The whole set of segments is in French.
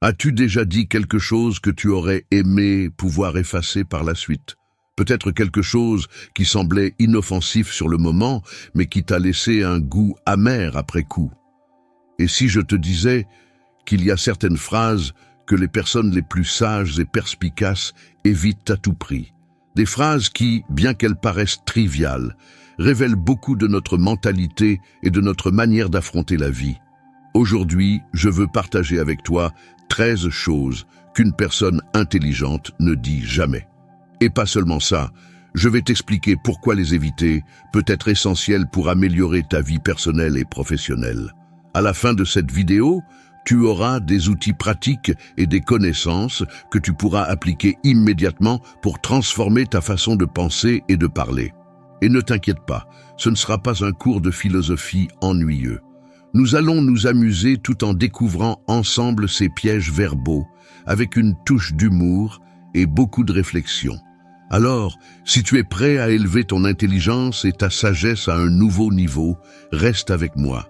As-tu déjà dit quelque chose que tu aurais aimé pouvoir effacer par la suite? Peut-être quelque chose qui semblait inoffensif sur le moment, mais qui t'a laissé un goût amer après coup. Et si je te disais qu'il y a certaines phrases que les personnes les plus sages et perspicaces évitent à tout prix? Des phrases qui, bien qu'elles paraissent triviales, révèlent beaucoup de notre mentalité et de notre manière d'affronter la vie. Aujourd'hui, je veux partager avec toi 13 choses qu'une personne intelligente ne dit jamais. Et pas seulement ça, je vais t'expliquer pourquoi les éviter peut être essentiel pour améliorer ta vie personnelle et professionnelle. À la fin de cette vidéo, tu auras des outils pratiques et des connaissances que tu pourras appliquer immédiatement pour transformer ta façon de penser et de parler. Et ne t'inquiète pas, ce ne sera pas un cours de philosophie ennuyeux. Nous allons nous amuser tout en découvrant ensemble ces pièges verbaux, avec une touche d'humour et beaucoup de réflexion. Alors, si tu es prêt à élever ton intelligence et ta sagesse à un nouveau niveau, reste avec moi.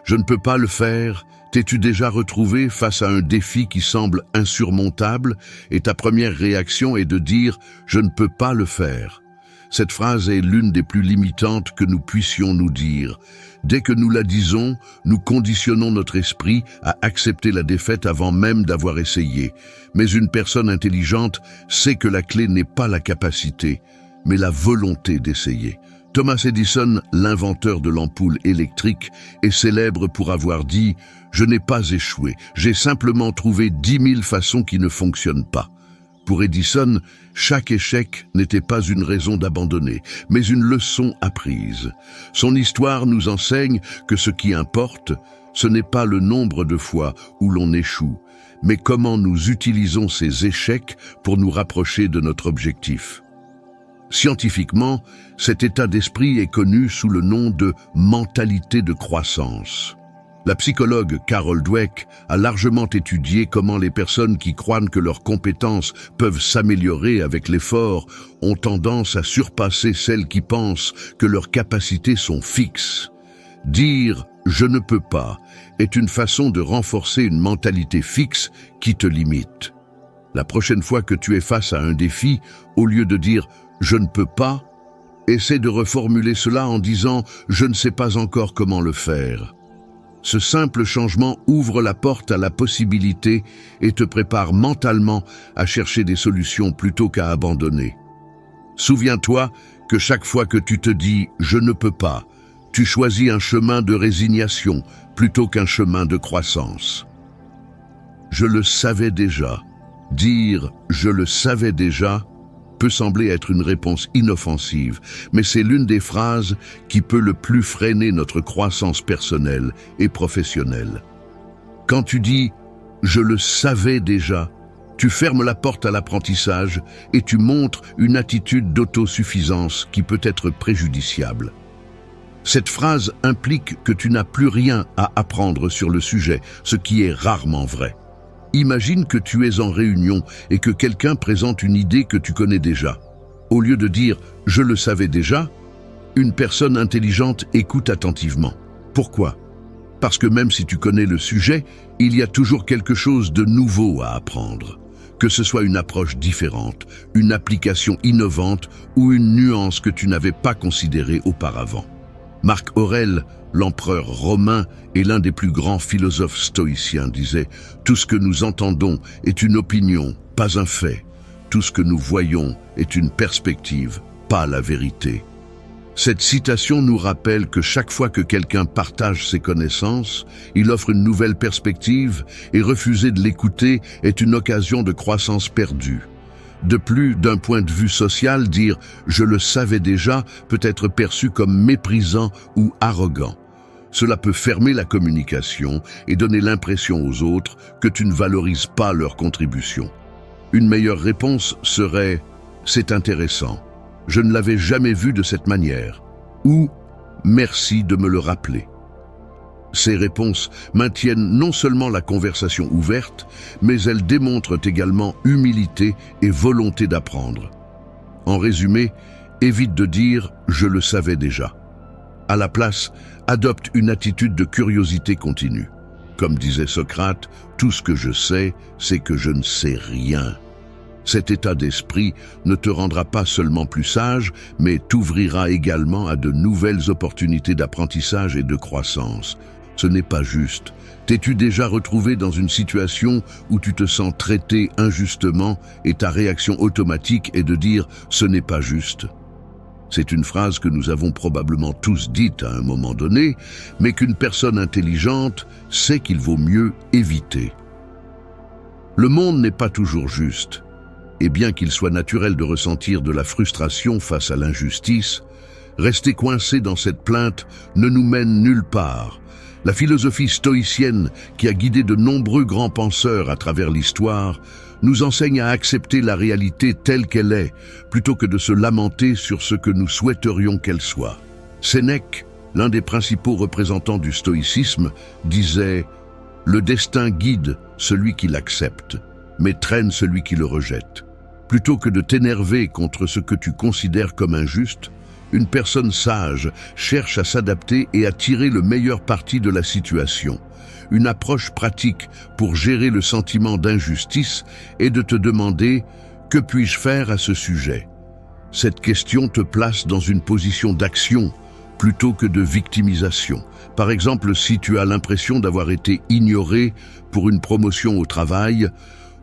Je ne peux pas le faire. T'es-tu déjà retrouvé face à un défi qui semble insurmontable et ta première réaction est de dire « je ne peux pas le faire ». Cette phrase est l'une des plus limitantes que nous puissions nous dire. Dès que nous la disons, nous conditionnons notre esprit à accepter la défaite avant même d'avoir essayé. Mais une personne intelligente sait que la clé n'est pas la capacité, mais la volonté d'essayer. Thomas Edison, l'inventeur de l'ampoule électrique, est célèbre pour avoir dit « Je n'ai pas échoué, j'ai simplement trouvé 10 000 façons qui ne fonctionnent pas ». Pour Edison, chaque échec n'était pas une raison d'abandonner, mais une leçon apprise. Son histoire nous enseigne que ce qui importe, ce n'est pas le nombre de fois où l'on échoue, mais comment nous utilisons ces échecs pour nous rapprocher de notre objectif. Scientifiquement, cet état d'esprit est connu sous le nom de mentalité de croissance. La psychologue Carol Dweck a largement étudié comment les personnes qui croient que leurs compétences peuvent s'améliorer avec l'effort ont tendance à surpasser celles qui pensent que leurs capacités sont fixes. Dire « je ne peux pas » est une façon de renforcer une mentalité fixe qui te limite. La prochaine fois que tu es face à un défi, au lieu de dire « je ne peux pas », essaie de reformuler cela en disant « je ne sais pas encore comment le faire ». Ce simple changement ouvre la porte à la possibilité et te prépare mentalement à chercher des solutions plutôt qu'à abandonner. Souviens-toi que chaque fois que tu te dis « je ne peux pas », tu choisis un chemin de résignation plutôt qu'un chemin de croissance. Je le savais déjà. Dire « je le savais déjà » peut sembler être une réponse inoffensive, mais c'est l'une des phrases qui peut le plus freiner notre croissance personnelle et professionnelle. Quand tu dis « je le savais déjà », tu fermes la porte à l'apprentissage et tu montres une attitude d'autosuffisance qui peut être préjudiciable. Cette phrase implique que tu n'as plus rien à apprendre sur le sujet, ce qui est rarement vrai. Imagine que tu es en réunion et que quelqu'un présente une idée que tu connais déjà. Au lieu de dire « je le savais déjà », une personne intelligente écoute attentivement. Pourquoi? Parce que même si tu connais le sujet, il y a toujours quelque chose de nouveau à apprendre. Que ce soit une approche différente, une application innovante ou une nuance que tu n'avais pas considérée auparavant. Marc Aurèle, l'empereur romain et l'un des plus grands philosophes stoïciens, disait « Tout ce que nous entendons est une opinion, pas un fait. Tout ce que nous voyons est une perspective, pas la vérité. » Cette citation nous rappelle que chaque fois que quelqu'un partage ses connaissances, il offre une nouvelle perspective et refuser de l'écouter est une occasion de croissance perdue. De plus, d'un point de vue social, dire « je le savais déjà » peut être perçu comme méprisant ou arrogant. Cela peut fermer la communication et donner l'impression aux autres que tu ne valorises pas leur contribution. Une meilleure réponse serait « c'est intéressant, je ne l'avais jamais vu de cette manière » ou « merci de me le rappeler ». Ces réponses maintiennent non seulement la conversation ouverte, mais elles démontrent également humilité et volonté d'apprendre. En résumé, évite de dire « je le savais déjà ». À la place, adopte une attitude de curiosité continue. Comme disait Socrate, tout ce que je sais, c'est que je ne sais rien. Cet état d'esprit ne te rendra pas seulement plus sage, mais t'ouvrira également à de nouvelles opportunités d'apprentissage et de croissance. Ce n'est pas juste. T'es-tu déjà retrouvé dans une situation où tu te sens traité injustement et ta réaction automatique est de dire « ce n'est pas juste ». C'est une phrase que nous avons probablement tous dite à un moment donné, mais qu'une personne intelligente sait qu'il vaut mieux éviter. Le monde n'est pas toujours juste, et bien qu'il soit naturel de ressentir de la frustration face à l'injustice, rester coincé dans cette plainte ne nous mène nulle part. La philosophie stoïcienne, qui a guidé de nombreux grands penseurs à travers l'histoire, nous enseigne à accepter la réalité telle qu'elle est, plutôt que de se lamenter sur ce que nous souhaiterions qu'elle soit. Sénèque, l'un des principaux représentants du stoïcisme, disait « Le destin guide celui qui l'accepte, mais traîne celui qui le rejette. » Plutôt que de t'énerver contre ce que tu considères comme injuste, une personne sage cherche à s'adapter et à tirer le meilleur parti de la situation. Une approche pratique pour gérer le sentiment d'injustice est de te demander « Que puis-je faire à ce sujet ?» Cette question te place dans une position d'action plutôt que de victimisation. Par exemple, si tu as l'impression d'avoir été ignoré pour une promotion au travail,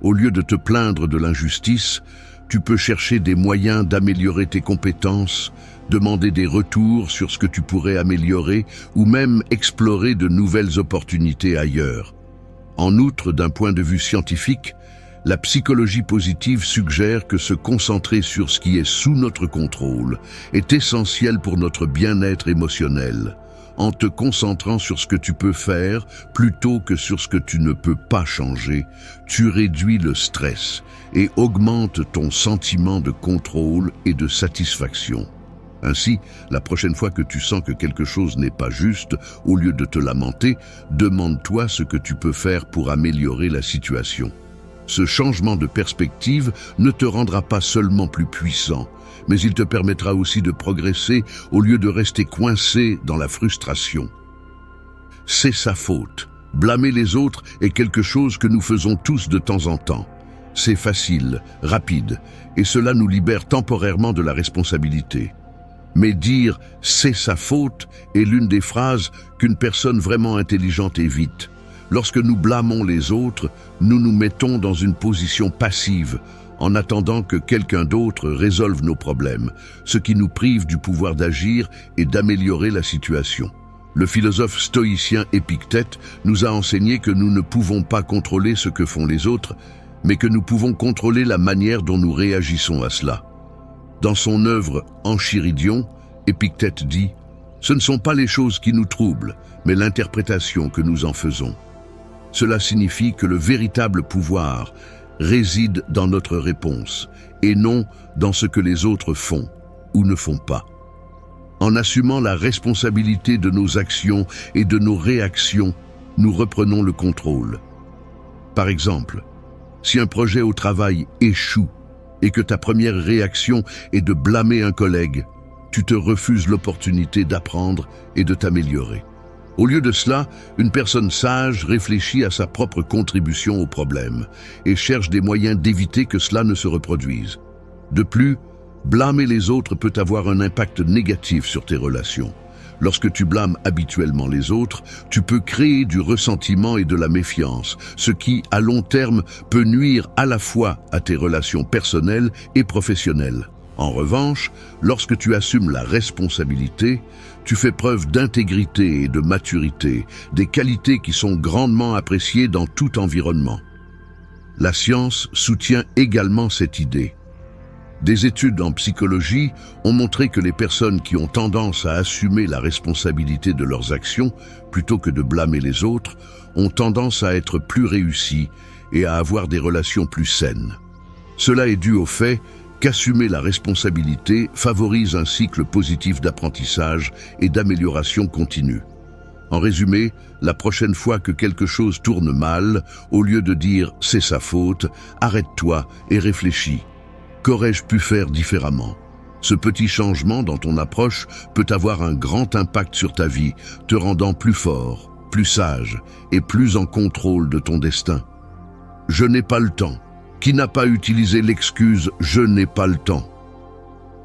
au lieu de te plaindre de l'injustice, tu peux chercher des moyens d'améliorer tes compétences, demander des retours sur ce que tu pourrais améliorer ou même explorer de nouvelles opportunités ailleurs. En outre, d'un point de vue scientifique, la psychologie positive suggère que se concentrer sur ce qui est sous notre contrôle est essentiel pour notre bien-être émotionnel. En te concentrant sur ce que tu peux faire plutôt que sur ce que tu ne peux pas changer, tu réduis le stress et augmentes ton sentiment de contrôle et de satisfaction. Ainsi, la prochaine fois que tu sens que quelque chose n'est pas juste, au lieu de te lamenter, demande-toi ce que tu peux faire pour améliorer la situation. Ce changement de perspective ne te rendra pas seulement plus puissant, mais il te permettra aussi de progresser au lieu de rester coincé dans la frustration. C'est sa faute. Blâmer les autres est quelque chose que nous faisons tous de temps en temps. C'est facile, rapide, et cela nous libère temporairement de la responsabilité. Mais dire « c'est sa faute » est l'une des phrases qu'une personne vraiment intelligente évite. Lorsque nous blâmons les autres, nous nous mettons dans une position passive, en attendant que quelqu'un d'autre résolve nos problèmes, ce qui nous prive du pouvoir d'agir et d'améliorer la situation. Le philosophe stoïcien Épictète nous a enseigné que nous ne pouvons pas contrôler ce que font les autres, mais que nous pouvons contrôler la manière dont nous réagissons à cela. Dans son œuvre Enchiridion, Épictète dit « Ce ne sont pas les choses qui nous troublent, mais l'interprétation que nous en faisons. » Cela signifie que le véritable pouvoir réside dans notre réponse, et non dans ce que les autres font ou ne font pas. En assumant la responsabilité de nos actions et de nos réactions, nous reprenons le contrôle. Par exemple, si un projet au travail échoue et que ta première réaction est de blâmer un collègue, tu te refuses l'opportunité d'apprendre et de t'améliorer. Au lieu de cela, une personne sage réfléchit à sa propre contribution au problème et cherche des moyens d'éviter que cela ne se reproduise. De plus, blâmer les autres peut avoir un impact négatif sur tes relations. Lorsque tu blâmes habituellement les autres, tu peux créer du ressentiment et de la méfiance, ce qui, à long terme, peut nuire à la fois à tes relations personnelles et professionnelles. En revanche, lorsque tu assumes la responsabilité, tu fais preuve d'intégrité et de maturité, des qualités qui sont grandement appréciées dans tout environnement. La science soutient également cette idée. Des études en psychologie ont montré que les personnes qui ont tendance à assumer la responsabilité de leurs actions, plutôt que de blâmer les autres, ont tendance à être plus réussies et à avoir des relations plus saines. Cela est dû au fait qu'assumer la responsabilité favorise un cycle positif d'apprentissage et d'amélioration continue. En résumé, la prochaine fois que quelque chose tourne mal, au lieu de dire « c'est sa faute », arrête-toi et réfléchis. Qu'aurais-je pu faire différemment ? Ce petit changement dans ton approche peut avoir un grand impact sur ta vie, te rendant plus fort, plus sage et plus en contrôle de ton destin. Je n'ai pas le temps. Qui n'a pas utilisé l'excuse « je n'ai pas le temps ».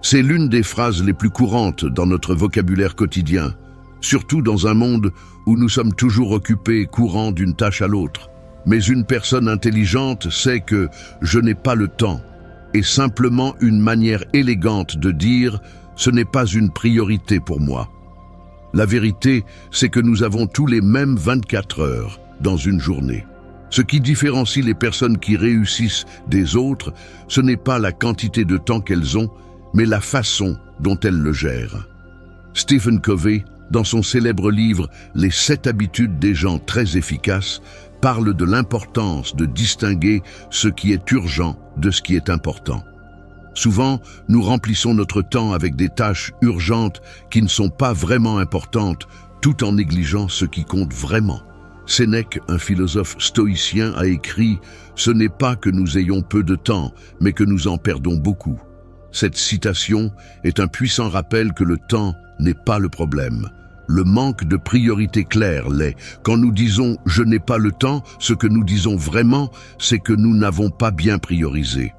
C'est l'une des phrases les plus courantes dans notre vocabulaire quotidien, surtout dans un monde où nous sommes toujours occupés, courant d'une tâche à l'autre. Mais une personne intelligente sait que « je n'ai pas le temps » est simplement une manière élégante de dire « ce n'est pas une priorité pour moi ». La vérité, c'est que nous avons tous les mêmes 24 heures dans une journée. Ce qui différencie les personnes qui réussissent des autres, ce n'est pas la quantité de temps qu'elles ont, mais la façon dont elles le gèrent. Stephen Covey, dans son célèbre livre « Les 7 habitudes des gens très efficaces », parle de l'importance de distinguer ce qui est urgent de ce qui est important. Souvent, nous remplissons notre temps avec des tâches urgentes qui ne sont pas vraiment importantes, tout en négligeant ce qui compte vraiment. Sénèque, un philosophe stoïcien, a écrit « Ce n'est pas que nous ayons peu de temps, mais que nous en perdons beaucoup ». Cette citation est un puissant rappel que le temps n'est pas le problème. Le manque de priorité claire l'est. Quand nous disons « je n'ai pas le temps », ce que nous disons vraiment, c'est que nous n'avons pas bien priorisé.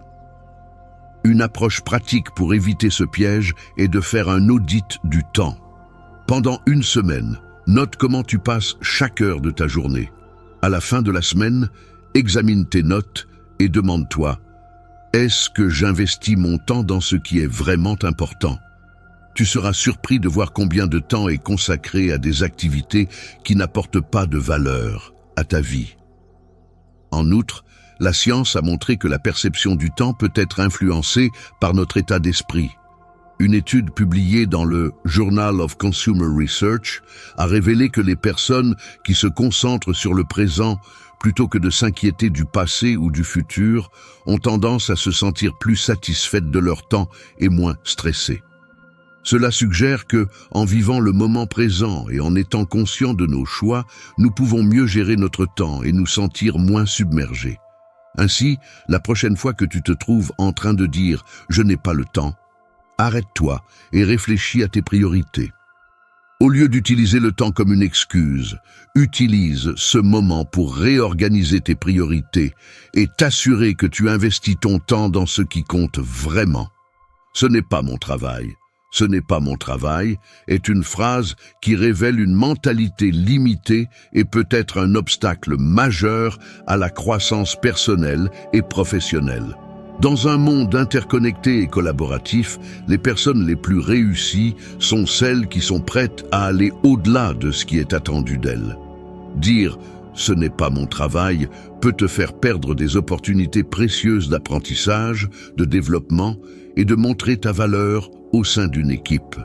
Une approche pratique pour éviter ce piège est de faire un audit du temps. Pendant une semaine, note comment tu passes chaque heure de ta journée. À la fin de la semaine, examine tes notes et demande-toi « Est-ce que j'investis mon temps dans ce qui est vraiment important ?» Tu seras surpris de voir combien de temps est consacré à des activités qui n'apportent pas de valeur à ta vie. En outre, la science a montré que la perception du temps peut être influencée par notre état d'esprit. Une étude publiée dans le Journal of Consumer Research a révélé que les personnes qui se concentrent sur le présent plutôt que de s'inquiéter du passé ou du futur ont tendance à se sentir plus satisfaites de leur temps et moins stressées. Cela suggère que, en vivant le moment présent et en étant conscients de nos choix, nous pouvons mieux gérer notre temps et nous sentir moins submergés. Ainsi, la prochaine fois que tu te trouves en train de dire « je n'ai pas le temps », arrête-toi et réfléchis à tes priorités. Au lieu d'utiliser le temps comme une excuse, utilise ce moment pour réorganiser tes priorités et t'assurer que tu investis ton temps dans ce qui compte vraiment. Ce n'est pas mon travail. Ce n'est pas mon travail est une phrase qui révèle une mentalité limitée et peut être un obstacle majeur à la croissance personnelle et professionnelle. Dans un monde interconnecté et collaboratif, les personnes les plus réussies sont celles qui sont prêtes à aller au-delà de ce qui est attendu d'elles. Dire « ce n'est pas mon travail » peut te faire perdre des opportunités précieuses d'apprentissage, de développement et de montrer ta valeur au sein d'une équipe.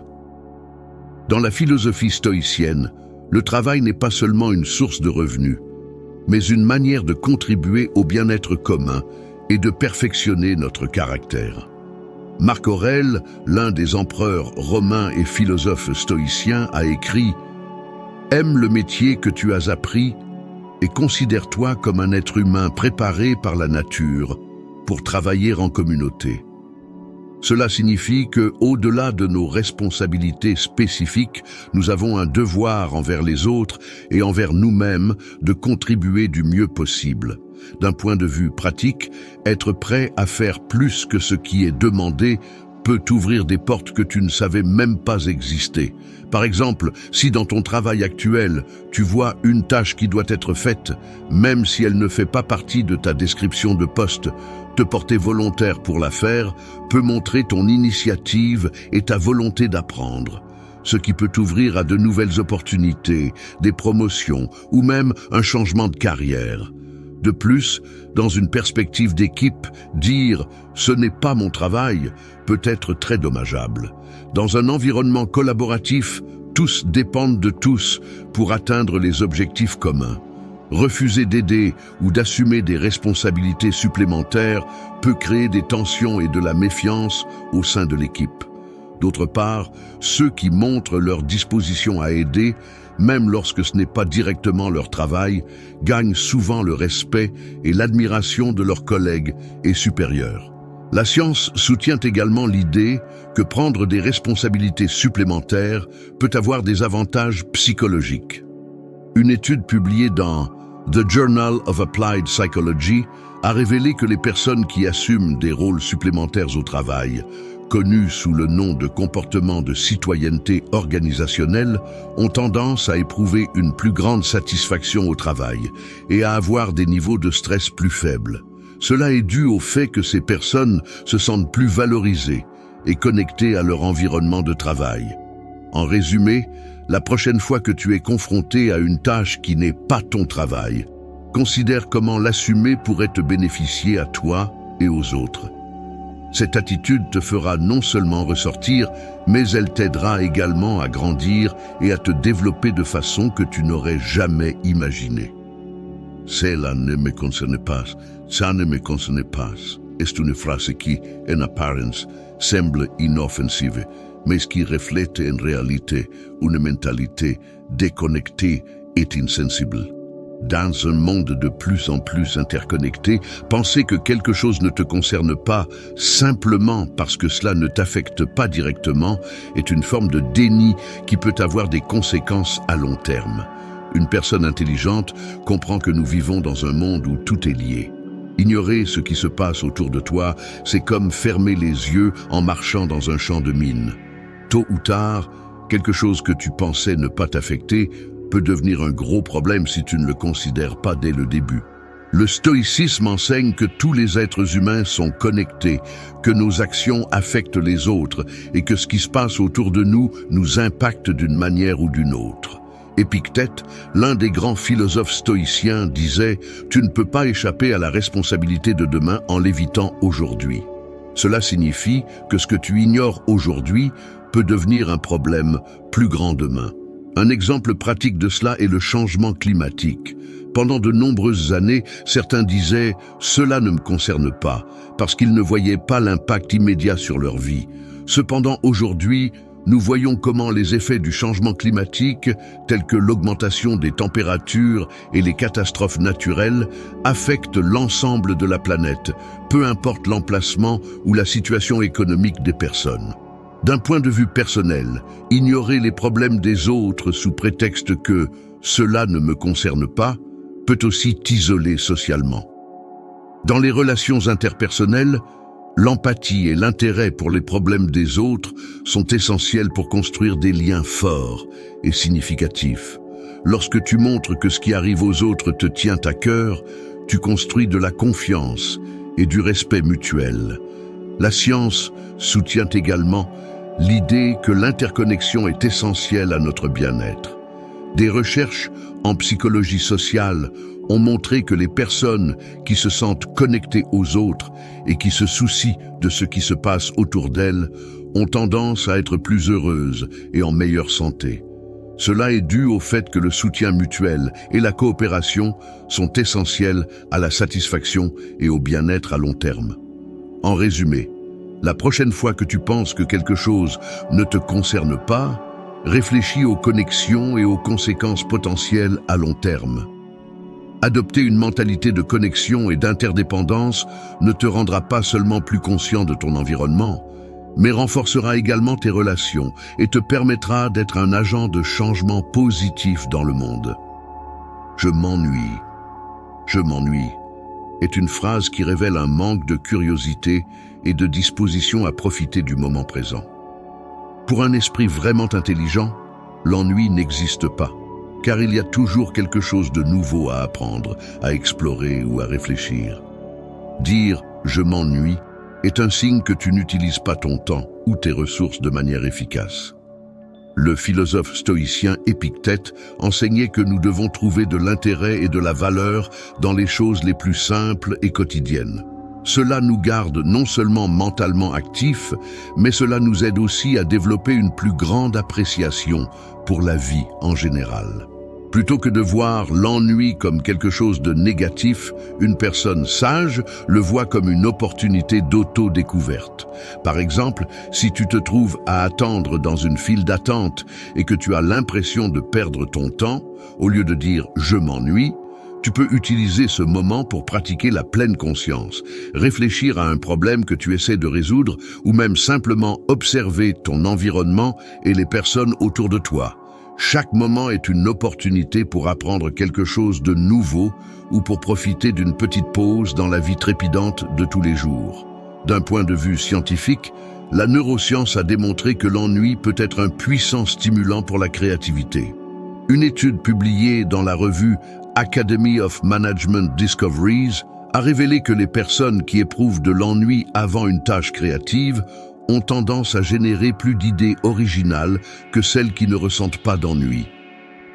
Dans la philosophie stoïcienne, le travail n'est pas seulement une source de revenus, mais une manière de contribuer au bien-être commun et de perfectionner notre caractère. Marc Aurèle, l'un des empereurs romains et philosophes stoïciens, a écrit « Aime le métier que tu as appris et considère-toi comme un être humain préparé par la nature pour travailler en communauté. » Cela signifie que, au-delà de nos responsabilités spécifiques, nous avons un devoir envers les autres et envers nous-mêmes de contribuer du mieux possible. D'un point de vue pratique, être prêt à faire plus que ce qui est demandé peut t'ouvrir des portes que tu ne savais même pas exister. Par exemple, si dans ton travail actuel, tu vois une tâche qui doit être faite, même si elle ne fait pas partie de ta description de poste, te porter volontaire pour la faire peut montrer ton initiative et ta volonté d'apprendre, ce qui peut t'ouvrir à de nouvelles opportunités, des promotions ou même un changement de carrière. De plus, dans une perspective d'équipe, dire « ce n'est pas mon travail » peut être très dommageable. Dans un environnement collaboratif, tous dépendent de tous pour atteindre les objectifs communs. Refuser d'aider ou d'assumer des responsabilités supplémentaires peut créer des tensions et de la méfiance au sein de l'équipe. D'autre part, ceux qui montrent leur disposition à aider, même lorsque ce n'est pas directement leur travail, gagnent souvent le respect et l'admiration de leurs collègues et supérieurs. La science soutient également l'idée que prendre des responsabilités supplémentaires peut avoir des avantages psychologiques. Une étude publiée dans The Journal of Applied Psychology a révélé que les personnes qui assument des rôles supplémentaires au travail, connus sous le nom de comportement de citoyenneté organisationnelle, ont tendance à éprouver une plus grande satisfaction au travail et à avoir des niveaux de stress plus faibles. Cela est dû au fait que ces personnes se sentent plus valorisées et connectées à leur environnement de travail. En résumé, la prochaine fois que tu es confronté à une tâche qui n'est pas ton travail, considère comment l'assumer pourrait te bénéficier à toi et aux autres. Cette attitude te fera non seulement ressortir, mais elle t'aidera également à grandir et à te développer de façon que tu n'aurais jamais imaginée. Cela ne me concerne pas, ça ne me concerne pas, est une phrase qui, en apparence, semble inoffensive, mais qui reflète en réalité une mentalité déconnectée et insensible. Dans un monde de plus en plus interconnecté, penser que quelque chose ne te concerne pas simplement parce que cela ne t'affecte pas directement est une forme de déni qui peut avoir des conséquences à long terme. Une personne intelligente comprend que nous vivons dans un monde où tout est lié. Ignorer ce qui se passe autour de toi, c'est comme fermer les yeux en marchant dans un champ de mines. Tôt ou tard, quelque chose que tu pensais ne pas t'affecter peut devenir un gros problème si tu ne le considères pas dès le début. Le stoïcisme enseigne que tous les êtres humains sont connectés, que nos actions affectent les autres et que ce qui se passe autour de nous nous impacte d'une manière ou d'une autre. Épictète, l'un des grands philosophes stoïciens, disait « Tu ne peux pas échapper à la responsabilité de demain en l'évitant aujourd'hui ». Cela signifie que ce que tu ignores aujourd'hui peut devenir un problème plus grand demain. Un exemple pratique de cela est le changement climatique. Pendant de nombreuses années, certains disaient « Cela ne me concerne pas » parce qu'ils ne voyaient pas l'impact immédiat sur leur vie. Cependant, aujourd'hui, nous voyons comment les effets du changement climatique, tels que l'augmentation des températures et les catastrophes naturelles, affectent l'ensemble de la planète, peu importe l'emplacement ou la situation économique des personnes. D'un point de vue personnel, ignorer les problèmes des autres sous prétexte que « cela ne me concerne pas » peut aussi t'isoler socialement. Dans les relations interpersonnelles, l'empathie et l'intérêt pour les problèmes des autres sont essentiels pour construire des liens forts et significatifs. Lorsque tu montres que ce qui arrive aux autres te tient à cœur, tu construis de la confiance et du respect mutuel. La science soutient également l'idée que l'interconnexion est essentielle à notre bien-être. Des recherches en psychologie sociale ont montré que les personnes qui se sentent connectées aux autres et qui se soucient de ce qui se passe autour d'elles ont tendance à être plus heureuses et en meilleure santé. Cela est dû au fait que le soutien mutuel et la coopération sont essentiels à la satisfaction et au bien-être à long terme. En résumé, la prochaine fois que tu penses que quelque chose ne te concerne pas, réfléchis aux connexions et aux conséquences potentielles à long terme. Adopter une mentalité de connexion et d'interdépendance ne te rendra pas seulement plus conscient de ton environnement, mais renforcera également tes relations et te permettra d'être un agent de changement positif dans le monde. Je m'ennuie est une phrase qui révèle un manque de curiosité et de disposition à profiter du moment présent. Pour un esprit vraiment intelligent, l'ennui n'existe pas, car il y a toujours quelque chose de nouveau à apprendre, à explorer ou à réfléchir. Dire « je m'ennuie » est un signe que tu n'utilises pas ton temps ou tes ressources de manière efficace. Le philosophe stoïcien Épictète enseignait que nous devons trouver de l'intérêt et de la valeur dans les choses les plus simples et quotidiennes. Cela nous garde non seulement mentalement actifs, mais cela nous aide aussi à développer une plus grande appréciation pour la vie en général. Plutôt que de voir l'ennui comme quelque chose de négatif, une personne sage le voit comme une opportunité d'auto-découverte. Par exemple, si tu te trouves à attendre dans une file d'attente et que tu as l'impression de perdre ton temps, au lieu de dire « je m'ennuie », tu peux utiliser ce moment pour pratiquer la pleine conscience, réfléchir à un problème que tu essaies de résoudre ou même simplement observer ton environnement et les personnes autour de toi. Chaque moment est une opportunité pour apprendre quelque chose de nouveau ou pour profiter d'une petite pause dans la vie trépidante de tous les jours. D'un point de vue scientifique, la neuroscience a démontré que l'ennui peut être un puissant stimulant pour la créativité. Une étude publiée dans la revue Academy of Management Discoveries a révélé que les personnes qui éprouvent de l'ennui avant une tâche créative ont tendance à générer plus d'idées originales que celles qui ne ressentent pas d'ennui.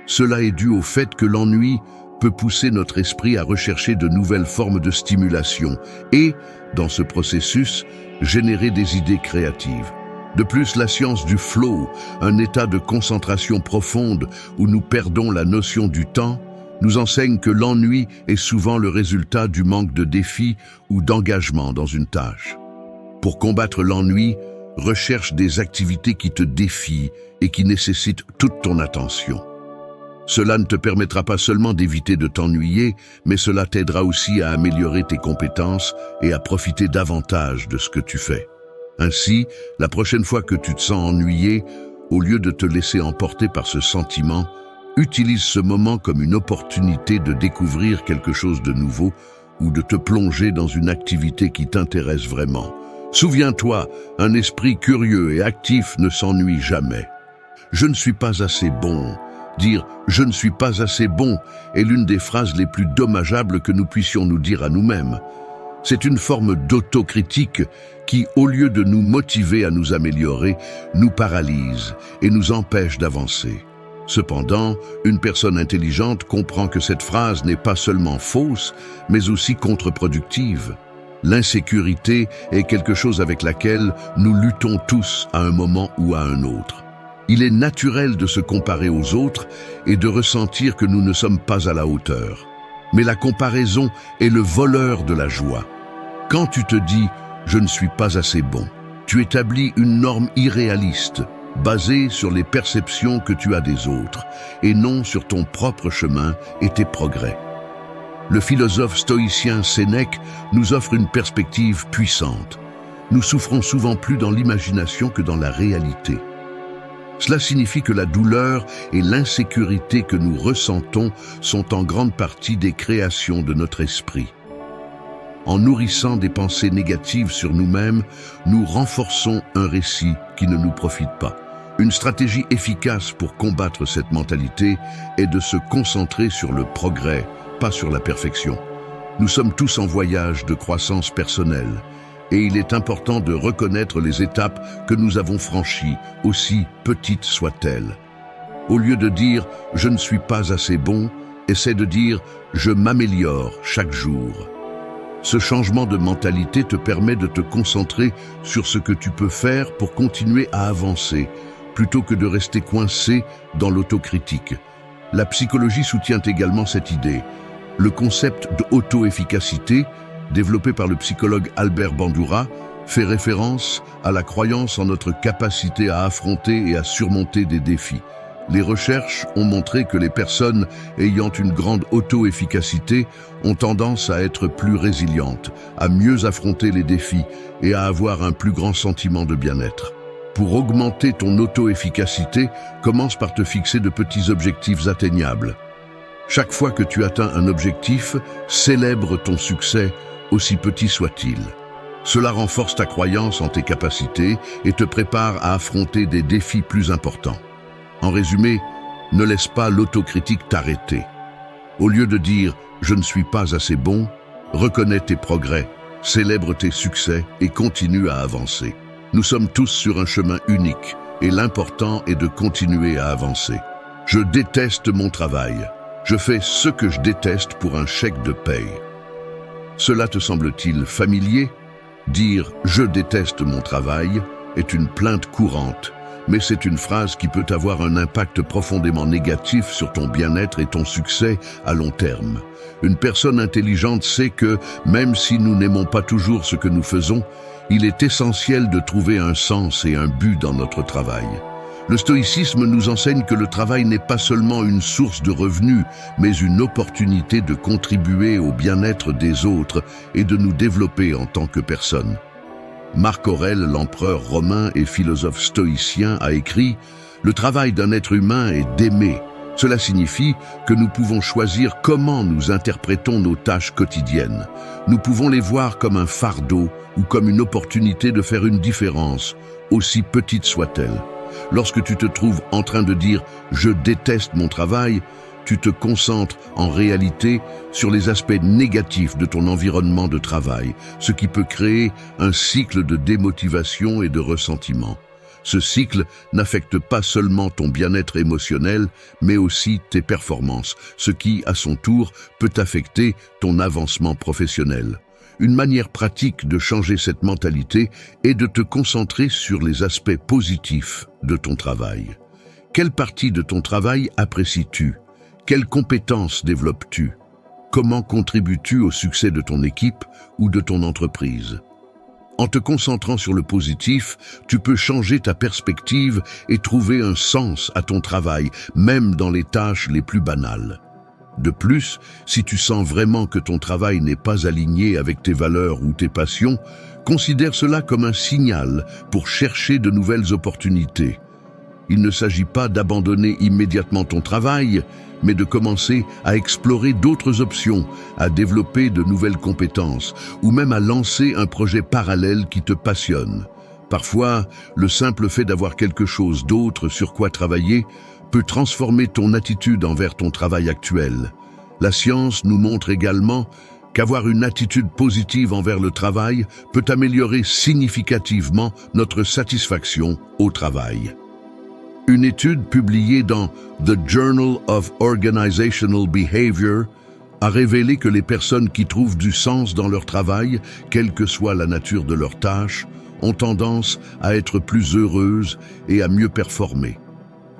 Cela est dû au fait que l'ennui peut pousser notre esprit à rechercher de nouvelles formes de stimulation et, dans ce processus, générer des idées créatives. De plus, la science du flow, un état de concentration profonde où nous perdons la notion du temps, nous enseigne que l'ennui est souvent le résultat du manque de défi ou d'engagement dans une tâche. Pour combattre l'ennui, recherche des activités qui te défient et qui nécessitent toute ton attention. Cela ne te permettra pas seulement d'éviter de t'ennuyer, mais cela t'aidera aussi à améliorer tes compétences et à profiter davantage de ce que tu fais. Ainsi, la prochaine fois que tu te sens ennuyé, au lieu de te laisser emporter par ce sentiment, utilise ce moment comme une opportunité de découvrir quelque chose de nouveau ou de te plonger dans une activité qui t'intéresse vraiment. Souviens-toi, un esprit curieux et actif ne s'ennuie jamais. Je ne suis pas assez bon. Dire « je ne suis pas assez bon » est l'une des phrases les plus dommageables que nous puissions nous dire à nous-mêmes. C'est une forme d'autocritique qui, au lieu de nous motiver à nous améliorer, nous paralyse et nous empêche d'avancer. Cependant, une personne intelligente comprend que cette phrase n'est pas seulement fausse, mais aussi contre-productive. L'insécurité est quelque chose avec laquelle nous luttons tous à un moment ou à un autre. Il est naturel de se comparer aux autres et de ressentir que nous ne sommes pas à la hauteur. Mais la comparaison est le voleur de la joie. Quand tu te dis « je ne suis pas assez bon », tu établis une norme irréaliste, basée sur les perceptions que tu as des autres, et non sur ton propre chemin et tes progrès. Le philosophe stoïcien Sénèque nous offre une perspective puissante. Nous souffrons souvent plus dans l'imagination que dans la réalité. Cela signifie que la douleur et l'insécurité que nous ressentons sont en grande partie des créations de notre esprit. En nourrissant des pensées négatives sur nous-mêmes, nous renforçons un récit qui ne nous profite pas. Une stratégie efficace pour combattre cette mentalité est de se concentrer sur le progrès, pas sur la perfection. Nous sommes tous en voyage de croissance personnelle et il est important de reconnaître les étapes que nous avons franchies, aussi petites soient-elles. Au lieu de dire « je ne suis pas assez bon », essaie de dire « je m'améliore chaque jour ». Ce changement de mentalité te permet de te concentrer sur ce que tu peux faire pour continuer à avancer, plutôt que de rester coincé dans l'autocritique. La psychologie soutient également cette idée. Le concept d'auto-efficacité, développé par le psychologue Albert Bandura, fait référence à la croyance en notre capacité à affronter et à surmonter des défis. Les recherches ont montré que les personnes ayant une grande auto-efficacité ont tendance à être plus résilientes, à mieux affronter les défis et à avoir un plus grand sentiment de bien-être. Pour augmenter ton auto-efficacité, commence par te fixer de petits objectifs atteignables. Chaque fois que tu atteins un objectif, célèbre ton succès, aussi petit soit-il. Cela renforce ta croyance en tes capacités et te prépare à affronter des défis plus importants. En résumé, ne laisse pas l'autocritique t'arrêter. Au lieu de dire « je ne suis pas assez bon », reconnais tes progrès, célèbre tes succès et continue à avancer. Nous sommes tous sur un chemin unique et l'important est de continuer à avancer. Je déteste mon travail. Je fais ce que je déteste pour un chèque de paye. Cela te semble-t-il familier? Dire « je déteste mon travail » est une plainte courante, mais c'est une phrase qui peut avoir un impact profondément négatif sur ton bien-être et ton succès à long terme. Une personne intelligente sait que, même si nous n'aimons pas toujours ce que nous faisons, il est essentiel de trouver un sens et un but dans notre travail. Le stoïcisme nous enseigne que le travail n'est pas seulement une source de revenus, mais une opportunité de contribuer au bien-être des autres et de nous développer en tant que personne. Marc Aurèle, l'empereur romain et philosophe stoïcien, a écrit « Le travail d'un être humain est d'aimer. Cela signifie que nous pouvons choisir comment nous interprétons nos tâches quotidiennes. Nous pouvons les voir comme un fardeau ou comme une opportunité de faire une différence, aussi petite soit-elle. Lorsque tu te trouves en train de dire « je déteste mon travail », tu te concentres en réalité sur les aspects négatifs de ton environnement de travail, ce qui peut créer un cycle de démotivation et de ressentiment. Ce cycle n'affecte pas seulement ton bien-être émotionnel, mais aussi tes performances, ce qui, à son tour, peut affecter ton avancement professionnel. Une manière pratique de changer cette mentalité est de te concentrer sur les aspects positifs de ton travail. Quelle partie de ton travail apprécies-tu? Quelles compétences développes-tu? Comment contribues-tu au succès de ton équipe ou de ton entreprise? En te concentrant sur le positif, tu peux changer ta perspective et trouver un sens à ton travail, même dans les tâches les plus banales. De plus, si tu sens vraiment que ton travail n'est pas aligné avec tes valeurs ou tes passions, considère cela comme un signal pour chercher de nouvelles opportunités. Il ne s'agit pas d'abandonner immédiatement ton travail, mais de commencer à explorer d'autres options, à développer de nouvelles compétences, ou même à lancer un projet parallèle qui te passionne. Parfois, le simple fait d'avoir quelque chose d'autre sur quoi travailler peut transformer ton attitude envers ton travail actuel. La science nous montre également qu'avoir une attitude positive envers le travail peut améliorer significativement notre satisfaction au travail. Une étude publiée dans The Journal of Organizational Behavior a révélé que les personnes qui trouvent du sens dans leur travail, quelle que soit la nature de leurs tâches, ont tendance à être plus heureuses et à mieux performer.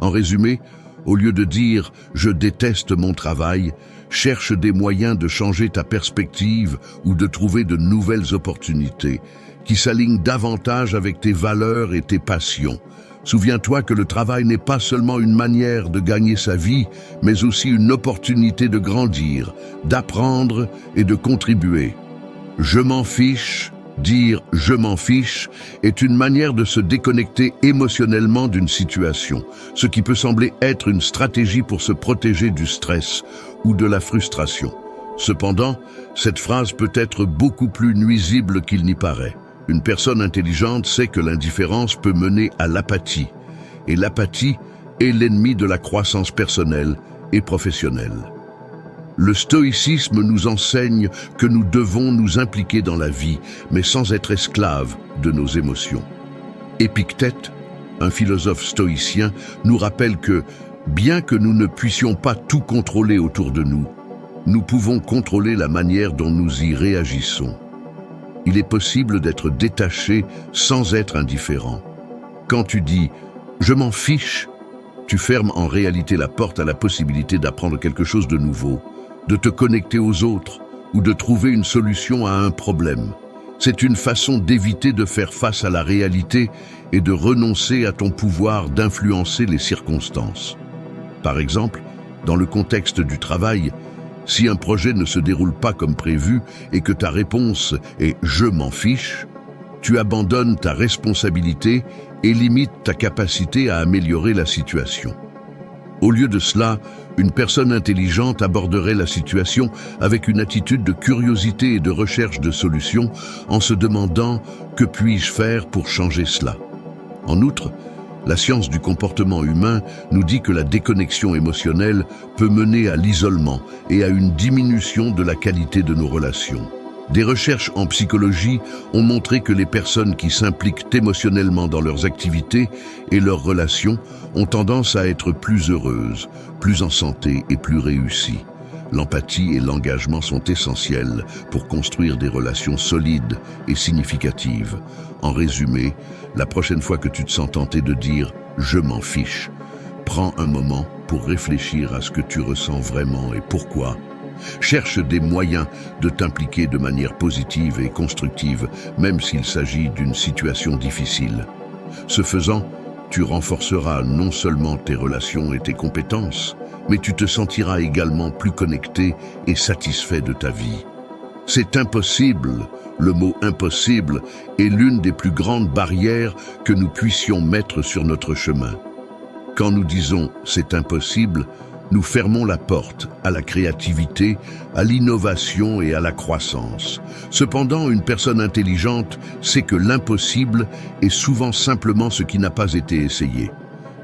En résumé, au lieu de dire « je déteste mon travail », cherche des moyens de changer ta perspective ou de trouver de nouvelles opportunités qui s'alignent davantage avec tes valeurs et tes passions. Souviens-toi que le travail n'est pas seulement une manière de gagner sa vie, mais aussi une opportunité de grandir, d'apprendre et de contribuer. Je m'en fiche, dire « je m'en fiche » est une manière de se déconnecter émotionnellement d'une situation, ce qui peut sembler être une stratégie pour se protéger du stress ou de la frustration. Cependant, cette phrase peut être beaucoup plus nuisible qu'il n'y paraît. Une personne intelligente sait que l'indifférence peut mener à l'apathie, et l'apathie est l'ennemi de la croissance personnelle et professionnelle. Le stoïcisme nous enseigne que nous devons nous impliquer dans la vie, mais sans être esclaves de nos émotions. Épictète, un philosophe stoïcien, nous rappelle que, bien que nous ne puissions pas tout contrôler autour de nous, nous pouvons contrôler la manière dont nous y réagissons. Il est possible d'être détaché sans être indifférent. Quand tu dis « je m'en fiche », tu fermes en réalité la porte à la possibilité d'apprendre quelque chose de nouveau, de te connecter aux autres ou de trouver une solution à un problème. C'est une façon d'éviter de faire face à la réalité et de renoncer à ton pouvoir d'influencer les circonstances. Par exemple, dans le contexte du travail, si un projet ne se déroule pas comme prévu et que ta réponse est « je m'en fiche », tu abandonnes ta responsabilité et limites ta capacité à améliorer la situation. Au lieu de cela, une personne intelligente aborderait la situation avec une attitude de curiosité et de recherche de solutions en se demandant « que puis-je faire pour changer cela ?» En outre, la science du comportement humain nous dit que la déconnexion émotionnelle peut mener à l'isolement et à une diminution de la qualité de nos relations. Des recherches en psychologie ont montré que les personnes qui s'impliquent émotionnellement dans leurs activités et leurs relations ont tendance à être plus heureuses, plus en santé et plus réussies. L'empathie et l'engagement sont essentiels pour construire des relations solides et significatives. En résumé, la prochaine fois que tu te sens tenté de dire « je m'en fiche », prends un moment pour réfléchir à ce que tu ressens vraiment et pourquoi. Cherche des moyens de t'impliquer de manière positive et constructive, même s'il s'agit d'une situation difficile. Ce faisant, tu renforceras non seulement tes relations et tes compétences, mais tu te sentiras également plus connecté et satisfait de ta vie. C'est impossible. Le mot « impossible » est l'une des plus grandes barrières que nous puissions mettre sur notre chemin. Quand nous disons « c'est impossible », nous fermons la porte à la créativité, à l'innovation et à la croissance. Cependant, une personne intelligente sait que l'impossible est souvent simplement ce qui n'a pas été essayé.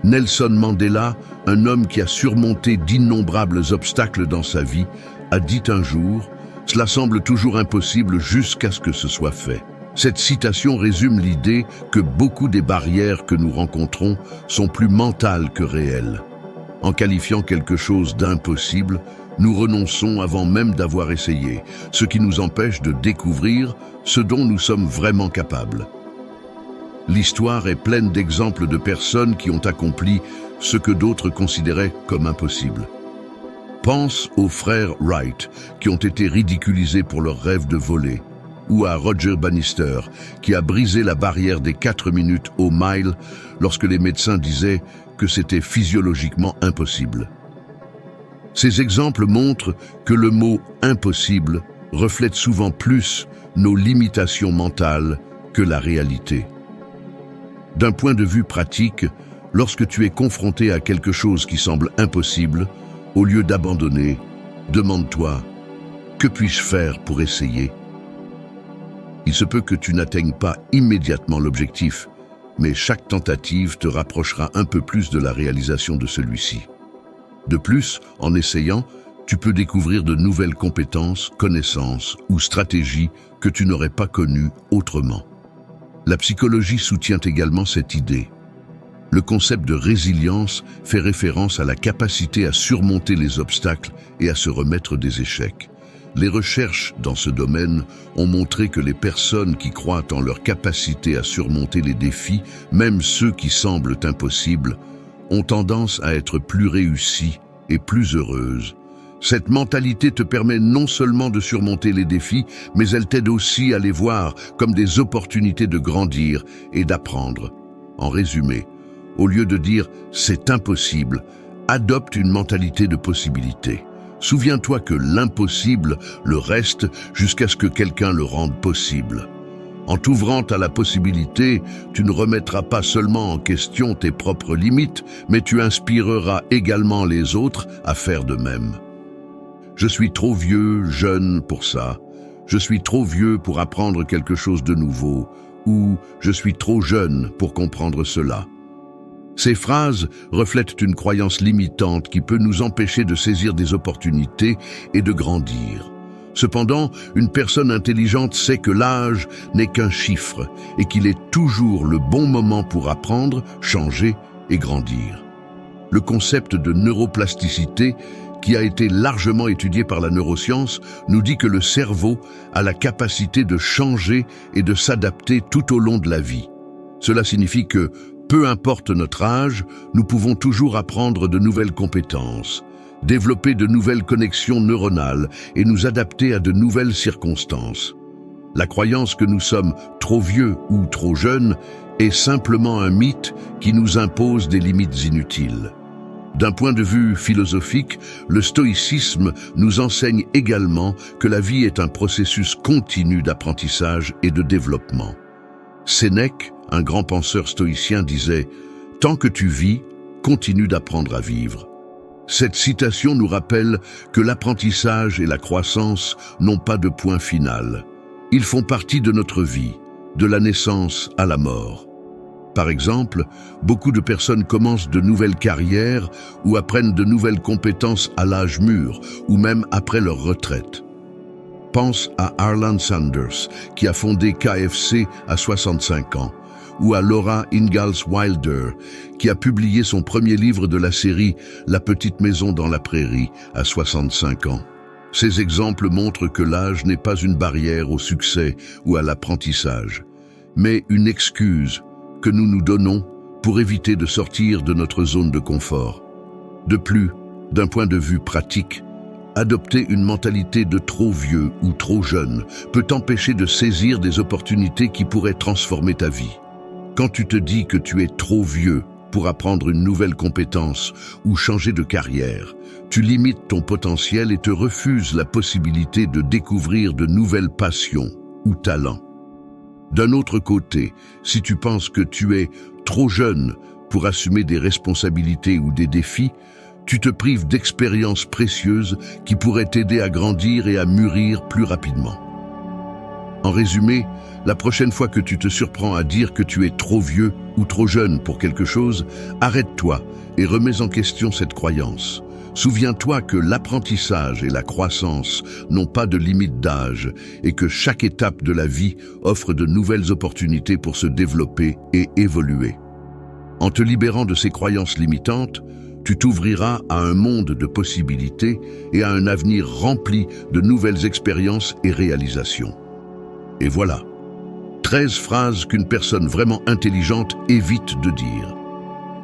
Nelson Mandela, un homme qui a surmonté d'innombrables obstacles dans sa vie, a dit un jour « Cela semble toujours impossible jusqu'à ce que ce soit fait ». Cette citation résume l'idée que beaucoup des barrières que nous rencontrons sont plus mentales que réelles. En qualifiant quelque chose d'impossible, nous renonçons avant même d'avoir essayé, ce qui nous empêche de découvrir ce dont nous sommes vraiment capables. L'histoire est pleine d'exemples de personnes qui ont accompli ce que d'autres considéraient comme impossible. Pense aux frères Wright, qui ont été ridiculisés pour leur rêve de voler, ou à Roger Bannister, qui a brisé la barrière des 4 minutes au mile lorsque les médecins disaient que c'était physiologiquement impossible. Ces exemples montrent que le mot « impossible » reflète souvent plus nos limitations mentales que la réalité. D'un point de vue pratique, lorsque tu es confronté à quelque chose qui semble impossible, au lieu d'abandonner, demande-toi « Que puis-je faire pour essayer ?» Il se peut que tu n'atteignes pas immédiatement l'objectif, mais chaque tentative te rapprochera un peu plus de la réalisation de celui-ci. De plus, en essayant, tu peux découvrir de nouvelles compétences, connaissances ou stratégies que tu n'aurais pas connues autrement. La psychologie soutient également cette idée. Le concept de résilience fait référence à la capacité à surmonter les obstacles et à se remettre des échecs. Les recherches dans ce domaine ont montré que les personnes qui croient en leur capacité à surmonter les défis, même ceux qui semblent impossibles, ont tendance à être plus réussies et plus heureuses. Cette mentalité te permet non seulement de surmonter les défis, mais elle t'aide aussi à les voir comme des opportunités de grandir et d'apprendre. En résumé, au lieu de dire « c'est impossible », adopte une mentalité de possibilité. Souviens-toi que l'impossible le reste jusqu'à ce que quelqu'un le rende possible. En t'ouvrant à la possibilité, tu ne remettras pas seulement en question tes propres limites, mais tu inspireras également les autres à faire de même. Je suis trop vieux, jeune pour ça. Je suis trop vieux pour apprendre quelque chose de nouveau. Ou je suis trop jeune pour comprendre cela. Ces phrases reflètent une croyance limitante qui peut nous empêcher de saisir des opportunités et de grandir. Cependant, une personne intelligente sait que l'âge n'est qu'un chiffre et qu'il est toujours le bon moment pour apprendre, changer et grandir. Le concept de neuroplasticité, qui a été largement étudié par la neuroscience, nous dit que le cerveau a la capacité de changer et de s'adapter tout au long de la vie. Cela signifie que, peu importe notre âge, nous pouvons toujours apprendre de nouvelles compétences, développer de nouvelles connexions neuronales et nous adapter à de nouvelles circonstances. La croyance que nous sommes trop vieux ou trop jeunes est simplement un mythe qui nous impose des limites inutiles. D'un point de vue philosophique, le stoïcisme nous enseigne également que la vie est un processus continu d'apprentissage et de développement. Sénèque, un grand penseur stoïcien, disait « Tant que tu vis, continue d'apprendre à vivre ». Cette citation nous rappelle que l'apprentissage et la croissance n'ont pas de point final. Ils font partie de notre vie, de la naissance à la mort. Par exemple, beaucoup de personnes commencent de nouvelles carrières ou apprennent de nouvelles compétences à l'âge mûr ou même après leur retraite. Pense à Harlan Sanders, qui a fondé KFC à 65 ans, ou à Laura Ingalls Wilder, qui a publié son premier livre de la série La petite maison dans la prairie à 65 ans. Ces exemples montrent que l'âge n'est pas une barrière au succès ou à l'apprentissage, mais une excuse que nous nous donnons pour éviter de sortir de notre zone de confort. De plus, d'un point de vue pratique, adopter une mentalité de trop vieux ou trop jeune peut t'empêcher de saisir des opportunités qui pourraient transformer ta vie. Quand tu te dis que tu es trop vieux pour apprendre une nouvelle compétence ou changer de carrière, tu limites ton potentiel et te refuses la possibilité de découvrir de nouvelles passions ou talents. D'un autre côté, si tu penses que tu es trop jeune pour assumer des responsabilités ou des défis, tu te prives d'expériences précieuses qui pourraient t'aider à grandir et à mûrir plus rapidement. En résumé, la prochaine fois que tu te surprends à dire que tu es trop vieux ou trop jeune pour quelque chose, arrête-toi et remets en question cette croyance. Souviens-toi que l'apprentissage et la croissance n'ont pas de limite d'âge et que chaque étape de la vie offre de nouvelles opportunités pour se développer et évoluer. En te libérant de ces croyances limitantes, tu t'ouvriras à un monde de possibilités et à un avenir rempli de nouvelles expériences et réalisations. Et voilà, 13 phrases qu'une personne vraiment intelligente évite de dire.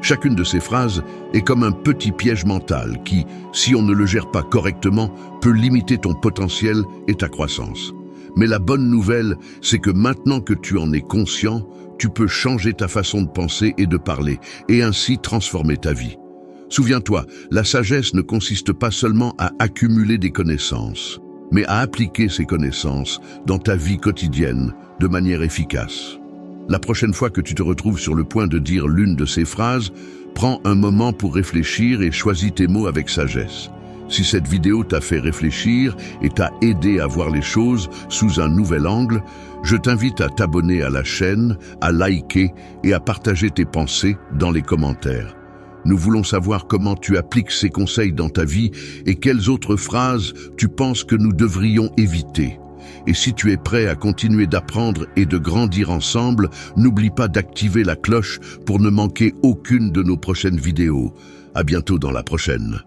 Chacune de ces phrases est comme un petit piège mental qui, si on ne le gère pas correctement, peut limiter ton potentiel et ta croissance. Mais la bonne nouvelle, c'est que maintenant que tu en es conscient, tu peux changer ta façon de penser et de parler, et ainsi transformer ta vie. Souviens-toi, la sagesse ne consiste pas seulement à accumuler des connaissances, mais à appliquer ces connaissances dans ta vie quotidienne de manière efficace. La prochaine fois que tu te retrouves sur le point de dire l'une de ces phrases, prends un moment pour réfléchir et choisis tes mots avec sagesse. Si cette vidéo t'a fait réfléchir et t'a aidé à voir les choses sous un nouvel angle, je t'invite à t'abonner à la chaîne, à liker et à partager tes pensées dans les commentaires. Nous voulons savoir comment tu appliques ces conseils dans ta vie et quelles autres phrases tu penses que nous devrions éviter. Et si tu es prêt à continuer d'apprendre et de grandir ensemble, n'oublie pas d'activer la cloche pour ne manquer aucune de nos prochaines vidéos. À bientôt dans la prochaine.